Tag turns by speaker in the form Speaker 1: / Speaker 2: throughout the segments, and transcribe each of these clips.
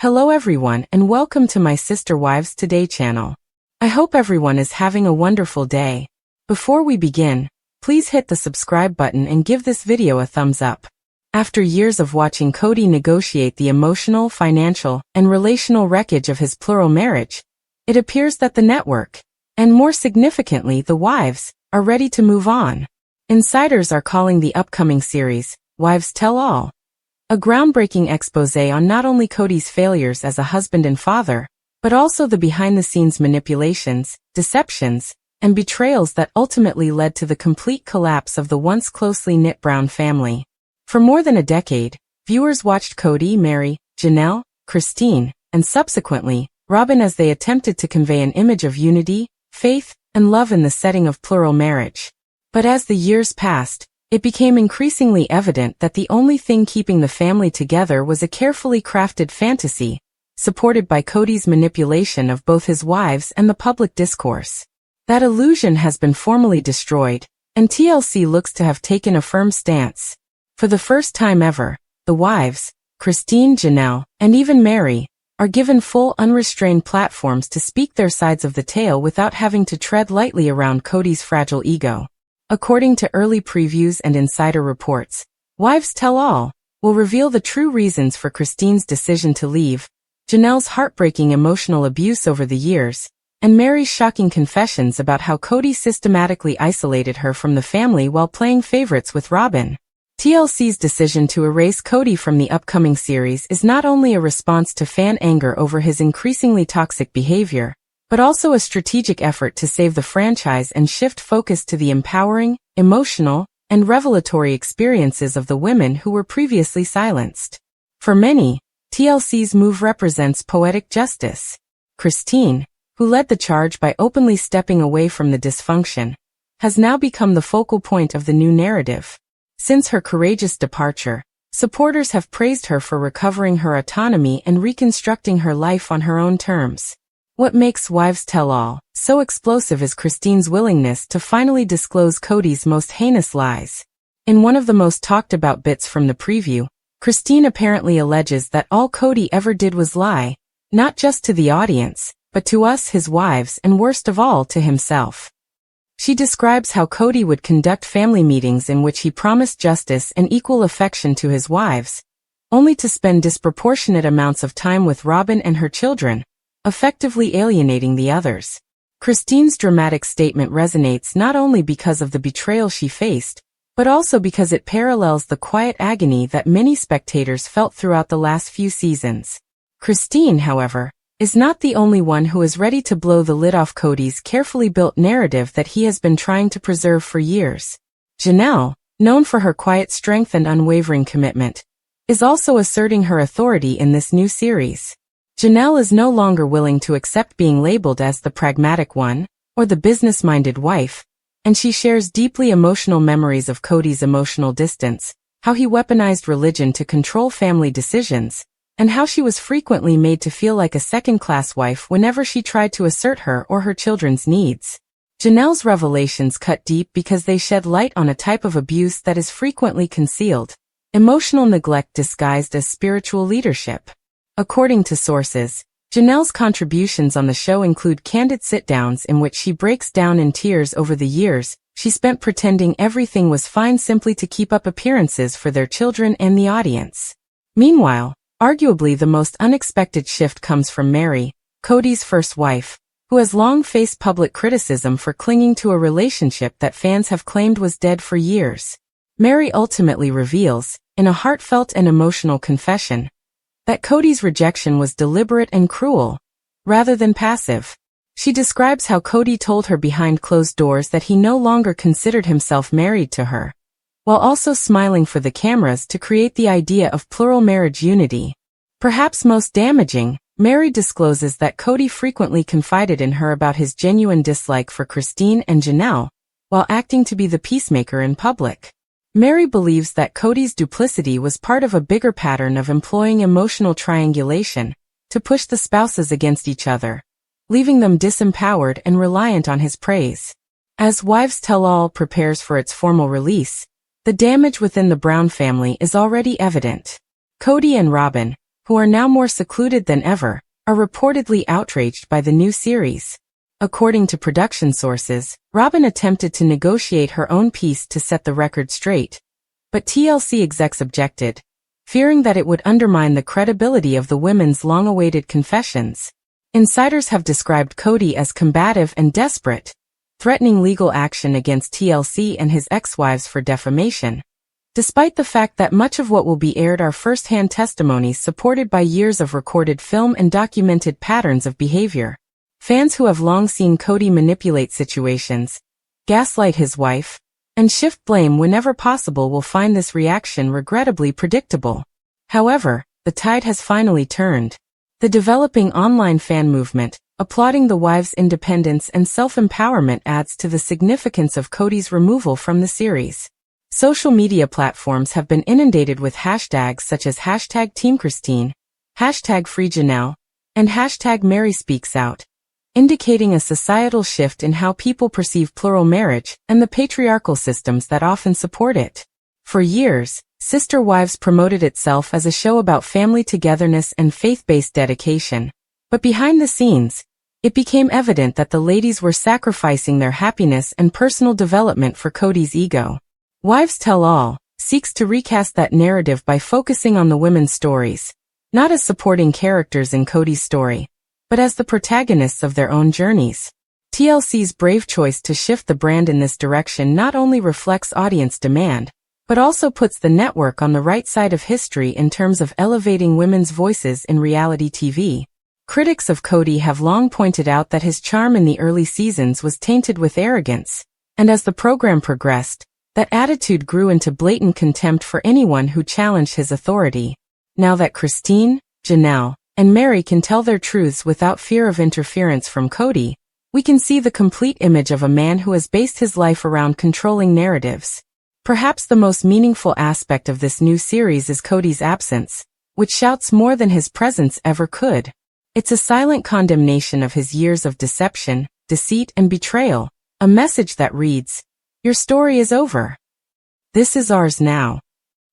Speaker 1: Hello everyone and welcome to my Sister Wives Today channel. I hope everyone is having a wonderful day. Before we begin, please hit the subscribe button and give this video a thumbs up. After years of watching Kody negotiate the emotional, financial, and relational wreckage of his plural marriage, it appears that the network, and more significantly the wives, are ready to move on. Insiders are calling the upcoming series, Wives Tell All, a groundbreaking exposé on not only Kody's failures as a husband and father, but also the behind-the-scenes manipulations, deceptions, and betrayals that ultimately led to the complete collapse of the once closely knit Brown family. For more than a decade, viewers watched Kody marry Janelle, Christine, and subsequently, Robyn as they attempted to convey an image of unity, faith, and love in the setting of plural marriage. But as the years passed, it became increasingly evident that the only thing keeping the family together was a carefully crafted fantasy, supported by Kody's manipulation of both his wives and the public discourse. That illusion has been formally destroyed, and TLC looks to have taken a firm stance. For the first time ever, the wives, Christine, Janelle, and even Mary, are given full unrestrained platforms to speak their sides of the tale without having to tread lightly around Kody's fragile ego. According to early previews and insider reports, Wives Tell All will reveal the true reasons for Christine's decision to leave, Janelle's heartbreaking emotional abuse over the years, and Mary's shocking confessions about how Kody systematically isolated her from the family while playing favorites with Robyn. TLC's decision to erase Kody from the upcoming series is not only a response to fan anger over his increasingly toxic behavior, but also a strategic effort to save the franchise and shift focus to the empowering, emotional, and revelatory experiences of the women who were previously silenced. For many, TLC's move represents poetic justice. Christine, who led the charge by openly stepping away from the dysfunction, has now become the focal point of the new narrative. Since her courageous departure, supporters have praised her for recovering her autonomy and reconstructing her life on her own terms. What makes Wives Tell All so explosive is Christine's willingness to finally disclose Kody's most heinous lies. In one of the most talked about bits from the preview, Christine apparently alleges that all Kody ever did was lie, not just to the audience, but to us his wives and worst of all to himself. She describes how Kody would conduct family meetings in which he promised justice and equal affection to his wives, only to spend disproportionate amounts of time with Robyn and her children, effectively alienating the others. Christine's dramatic statement resonates not only because of the betrayal she faced, but also because it parallels the quiet agony that many spectators felt throughout the last few seasons. Christine, however, is not the only one who is ready to blow the lid off Kody's carefully built narrative that he has been trying to preserve for years. Janelle, known for her quiet strength and unwavering commitment, is also asserting her authority in this new series. Janelle is no longer willing to accept being labeled as the pragmatic one, or the business-minded wife, and she shares deeply emotional memories of Kody's emotional distance, how he weaponized religion to control family decisions, and how she was frequently made to feel like a second-class wife whenever she tried to assert her or her children's needs. Janelle's revelations cut deep because they shed light on a type of abuse that is frequently concealed, emotional neglect disguised as spiritual leadership. According to sources, Janelle's contributions on the show include candid sit-downs in which she breaks down in tears over the years she spent pretending everything was fine simply to keep up appearances for their children and the audience. Meanwhile, arguably the most unexpected shift comes from Mary, Kody's first wife, who has long faced public criticism for clinging to a relationship that fans have claimed was dead for years. Mary ultimately reveals, in a heartfelt and emotional confession, that Kody's rejection was deliberate and cruel, rather than passive. She describes how Kody told her behind closed doors that he no longer considered himself married to her, while also smiling for the cameras to create the idea of plural marriage unity. Perhaps most damaging, Mary discloses that Kody frequently confided in her about his genuine dislike for Christine and Janelle, while acting to be the peacemaker in public. Mary believes that Kody's duplicity was part of a bigger pattern of employing emotional triangulation to push the spouses against each other, leaving them disempowered and reliant on his praise. As Wives Tell All prepares for its formal release, the damage within the Brown family is already evident. Kody and Robyn, who are now more secluded than ever, are reportedly outraged by the new series. According to production sources, Robyn attempted to negotiate her own peace to set the record straight, but TLC execs objected, fearing that it would undermine the credibility of the women's long-awaited confessions. Insiders have described Kody as combative and desperate, threatening legal action against TLC and his ex-wives for defamation. Despite the fact that much of what will be aired are first-hand testimonies supported by years of recorded film and documented patterns of behavior, fans who have long seen Kody manipulate situations, gaslight his wife, and shift blame whenever possible will find this reaction regrettably predictable. However, the tide has finally turned. The developing online fan movement, applauding the wives' independence and self-empowerment, adds to the significance of Kody's removal from the series. Social media platforms have been inundated with hashtags such as #TeamChristine, #FreeJanelle, and #MarySpeaksOut, indicating a societal shift in how people perceive plural marriage and the patriarchal systems that often support it. For years, Sister Wives promoted itself as a show about family togetherness and faith-based dedication, but behind the scenes, it became evident that the ladies were sacrificing their happiness and personal development for Kody's ego. Wives Tell All seeks to recast that narrative by focusing on the women's stories, not as supporting characters in Kody's story, but as the protagonists of their own journeys. TLC's brave choice to shift the brand in this direction not only reflects audience demand, but also puts the network on the right side of history in terms of elevating women's voices in reality TV. Critics of Kody have long pointed out that his charm in the early seasons was tainted with arrogance, and as the program progressed, that attitude grew into blatant contempt for anyone who challenged his authority. Now that Christine, Janelle, and Mary can tell their truths without fear of interference from Kody, we can see the complete image of a man who has based his life around controlling narratives. Perhaps the most meaningful aspect of this new series is Kody's absence, which shouts more than his presence ever could. It's a silent condemnation of his years of deception, deceit, and betrayal, a message that reads, "Your story is over. This is ours now."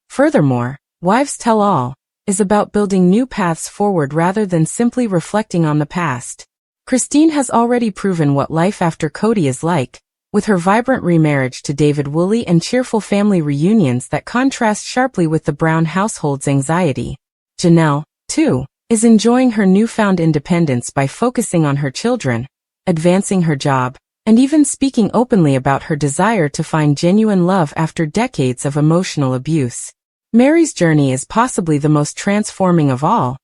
Speaker 1: Furthermore, Wives Tell All is about building new paths forward rather than simply reflecting on the past. Christine has already proven what life after Kody is like, with her vibrant remarriage to David Woolley and cheerful family reunions that contrast sharply with the Brown household's anxiety. Janelle, too, is enjoying her newfound independence by focusing on her children, advancing her job, and even speaking openly about her desire to find genuine love after decades of emotional abuse. Mary's journey is possibly the most transforming of all,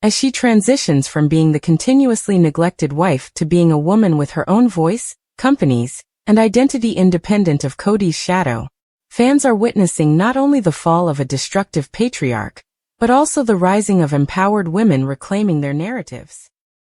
Speaker 1: as she transitions from being the continuously neglected wife to being a woman with her own voice, companies, and identity independent of Kody's shadow. Fans are witnessing not only the fall of a destructive patriarch, but also the rising of empowered women reclaiming their narratives.